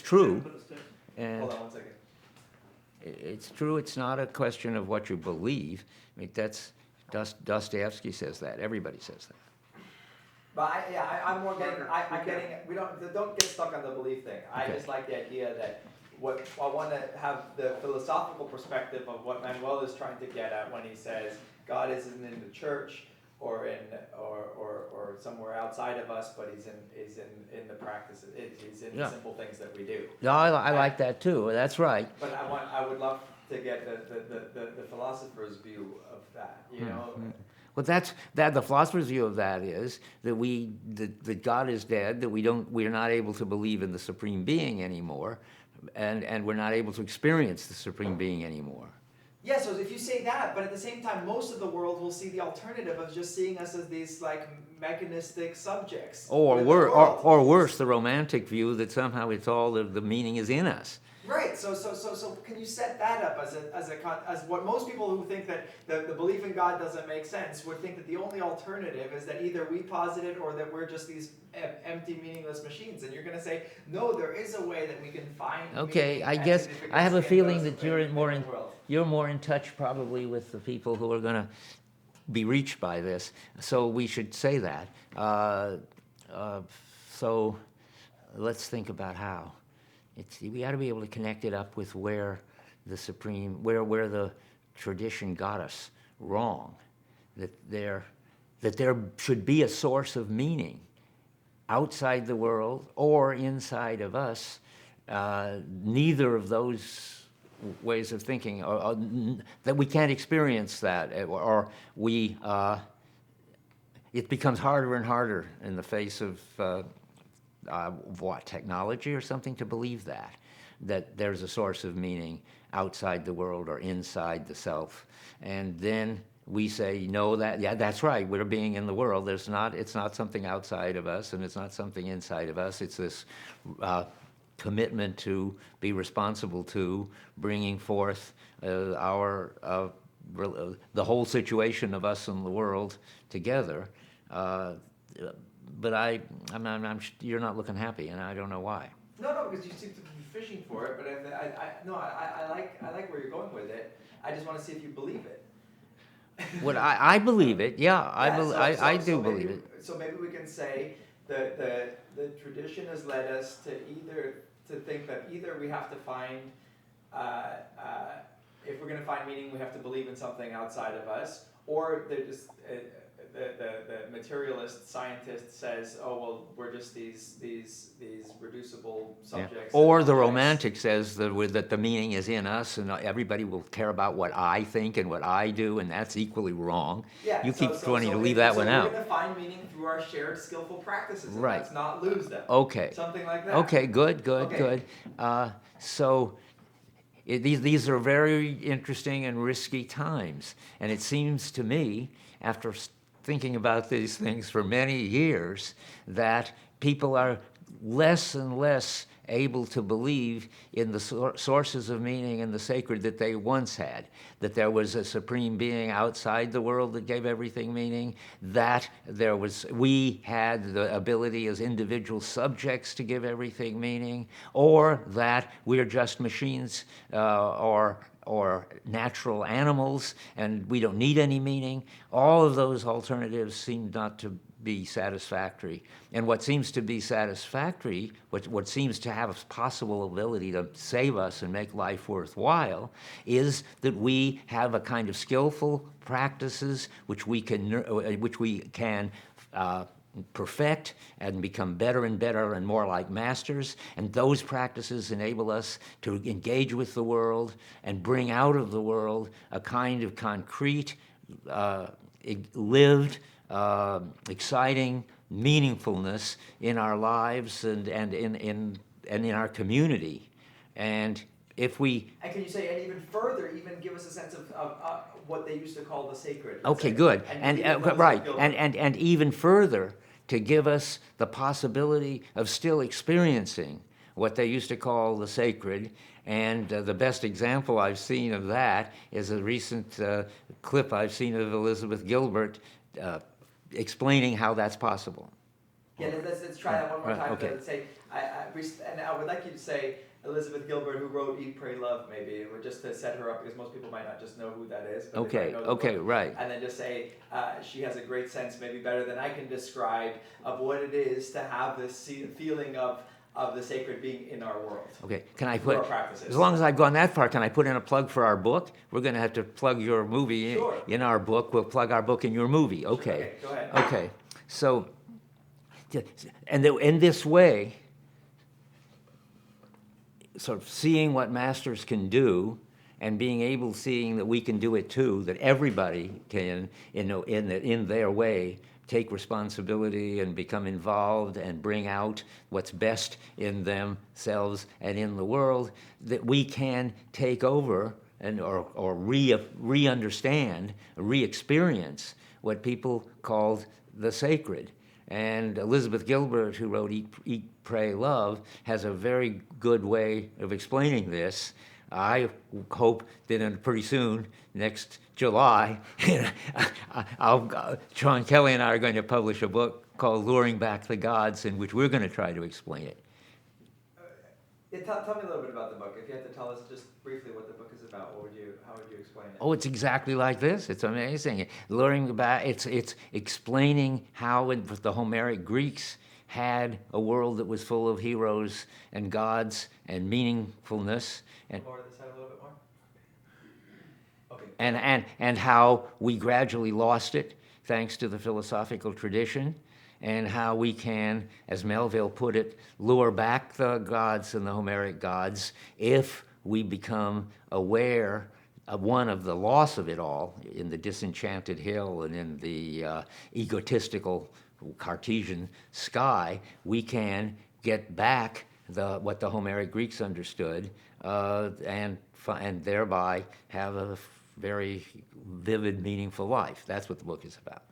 true, and Hold on 1 second. it's true. It's not a question of what you believe. I mean, that's Dostoevsky says that. Everybody says that. But I'm more getting. I'm getting. We don't get stuck on the belief thing. I just like the idea that what I want to have the philosophical perspective of what Manuel is trying to get at when he says God isn't in the church or somewhere outside of us, but he's in the practices. He's in the simple things that we do. No, I like that too. That's right. But I would love to get the philosopher's view of that. You know. Well, the philosopher's view of that is that God is dead, that we're not able to believe in the supreme being anymore, and we're not able to experience the supreme being anymore. Yeah, so if you say that, but at the same time, most of the world will see the alternative of just seeing us as these like mechanistic subjects. Or worse, the romantic view that somehow it's all the meaning is in us. Right. So can you set that up as what most people who think that the belief in God doesn't make sense would think that the only alternative is that either we posit it or that we're just these empty, meaningless machines. And you're going to say, no, there is a way that we can find. Okay, I guess I have a feeling that you're more in touch probably with the people who are going to be reached by this. So we should say that. So let's think about how. We ought to be able to connect it up with where the tradition got us wrong, that there should be a source of meaning outside the world or inside of us. Neither of those ways of thinking, that we can't experience that, or it becomes harder and harder in the face of technology or something to believe that there's a source of meaning outside the world or inside the self. And then we say, no, that's right, we're being in the world. It's not something outside of us, and it's not something inside of us. It's this commitment to be responsible to bringing forth the whole situation of us and the world together. But you're not looking happy, and I don't know why. No, because you seem to be fishing for it. But I like where you're going with it. I just want to see if you believe it. What I believe it, yeah, I do believe it. So maybe we can say the tradition has led us to think that either we have to find, if we're going to find meaning, we have to believe in something outside of us, or the materialist scientist says, oh, well, we're just these reducible subjects. Yeah. Or the romantic says that the meaning is in us, and everybody will care about what I think and what I do, and that's equally wrong. Yeah, you keep wanting to leave that one out. We're going to find meaning through our shared skillful practices, and right. Let's not lose them. Okay. Something like that. Okay, good. So these are very interesting and risky times, and it seems to me, after thinking about these things for many years, that people are less and less able to believe in the sources of meaning and the sacred that they once had, that there was a supreme being outside the world that gave everything meaning, that we had the ability as individual subjects to give everything meaning, or that we're just machines or natural animals, and we don't need any meaning. All of those alternatives seem not to be satisfactory. And what seems to be satisfactory, what seems to have a possible ability to save us and make life worthwhile, is that we have a kind of skillful practices which we can perfect and become better and better and more like masters, and those practices enable us to engage with the world and bring out of the world a kind of concrete, lived, exciting meaningfulness in our lives and in our community. And if we... And can you say, and even further, even give us a sense of what they used to call the sacred? Okay, good. And even further, to give us the possibility of still experiencing what they used to call the sacred. And the best example I've seen of that is a recent clip I've seen of Elizabeth Gilbert explaining how that's possible. Yeah, let's try that one more time. Okay. Let's say, and I would like you to say Elizabeth Gilbert, who wrote Eat, Pray, Love, maybe, or just to set her up, because most people might not just know who that is. But they might know the book. Right. And then just say, she has a great sense, maybe better than I can describe, of what it is to have this feeling of the sacred being in our world. Okay, can I Through put, our practices. as long as I've gone that far, can I put in a plug for our book? We're going to have to plug your movie Sure. in our book. We'll plug our book in your movie. Okay. Go ahead. Okay, so, and in this way, sort of seeing what masters can do and being able, seeing that we can do it too, that everybody can, in their way, take responsibility and become involved and bring out what's best in themselves and in the world, that we can take over and or re-understand, re-experience what people called the sacred. And Elizabeth Gilbert, who wrote Eat, Pray, Love, has a very good way of explaining this. I hope that pretty soon, next July, Sean Kelly and I are going to publish a book called Luring Back the Gods, in which we're going to try to explain it. Tell me a little bit about the book. If you had to tell us just briefly what the book is about, how would you explain it? Oh, it's exactly like this. It's amazing. Luring back, it's explaining how the Homeric Greeks had a world that was full of heroes and gods and meaningfulness. And Lower this head a little bit more. Okay. and how we gradually lost it thanks to the philosophical tradition, and how we can, as Melville put it, lure back the gods and the Homeric gods if we become aware of the loss of it all in the disenchanted hill and in the egotistical Cartesian sky. We can get back what the Homeric Greeks understood, and thereby have a very vivid, meaningful life. That's what the book is about.